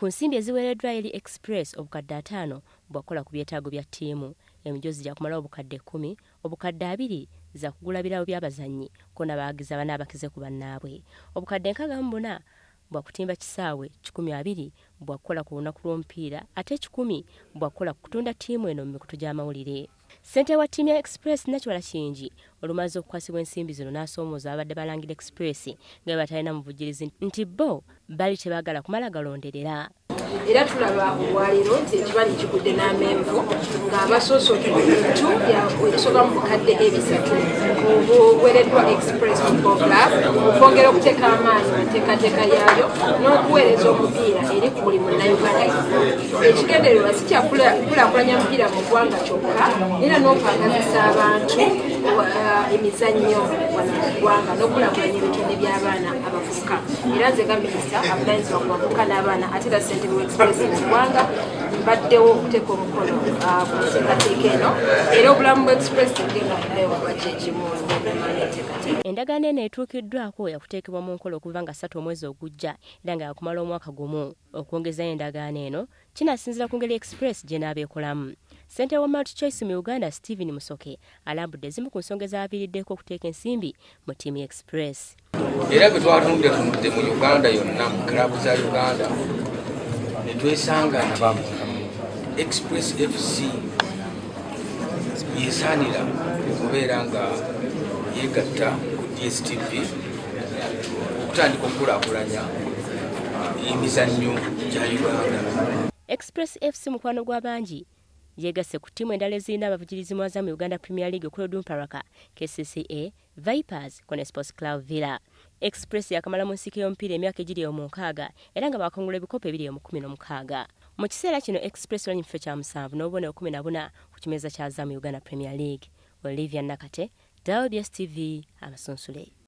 ku nsimbi eziweereddwa eri Express obukadde 5 bwakola ku byetaago bya ttiimu, emijozi gya kumala obukadde 10, obukadde 2 za kugula birawo by'abazannyi ko n'abaagiza banaabakize ku bannaabwe, obukadde 64 bwa kutimba kisaawe, 20 bwakola ku lunaku lw'omupiira ate 10 bwakola ku kutunda ttiimu eno mu mikutu gy'amawulire. Ssentebe wa ttiimu ya Express Nakiwala Kingi olumaze okukwasibwa ensimbi zino n'asoomooza abadde balangirira Express nga bwe batalina muvujjirizi nti bo bali tebaagala kumala galonderera. Era tulaba obwaliro nti ekibali kigudde n'amenvu ng'abasoosookedde ebintu ebisoba mu bukadde 3 obuweereddwa Express Football Club okwongera okuteeka amaanyi mu nteekateeka yaayo n'okuweereza omupiira eri ku buli munnayuganda. Ekigendererwa si kyakulaakulanya mupiira mu ggwanga kyokka era n'okwagazisa abantu emizannyo wano mu ggwanga n'okulaakulanya ebitone by'abaana abavubuka. Era nze nga minisita avunanyizibwa ku bavubuka n'abaana ate era ssentebe Express mu ggwanga mbaddewo okuteeka omukono ku nteekateeka eno era obulamu bwa Express tugenda nayo kuba kyekimu n'enteekateeka. Endagaano eno etuukiddwako yakuteekebwa mu nkola okuva nga 3 omwezi ogujja era nga yakumala omwaka gumu. Okwongezayo endagaano eno kinaasinziira ku ngeri Express gye n'abeekolamu. Ssentebe wa Multi-Choice mu Uganda Stephen Musoke alambudde ezimu ku nsonga ezaaviiriddeko okuteeka ensimbi mu ttiimu ya Express. Era bwe twatunudde mu Uganda yonna mu kirabu za Uganda ne twesanga nabamu Express FC yesaanira okubeera nga yeegatta ku DSTV okutandika okukulaakulanya emizannyo gya Uganda. Express FC mukwano gw'abangi yeegasse ku ttiimu endala ezirina abavugirizi mu Azam Uganda Premier League Okwedun Paraka, KCCA, Vipers, Kone Sports Club Villa. Express yakamala mu nsiko y'omupiira emyaka egiri mu 6 era nga bakongula ebikopo 216. Mu kiseera kino Express wali mu kifo kya 7 n'obubonero 14 ku kimeeza kya Azam Uganda Premier League. Olivia Nakate, WBS TV, Amasunsule.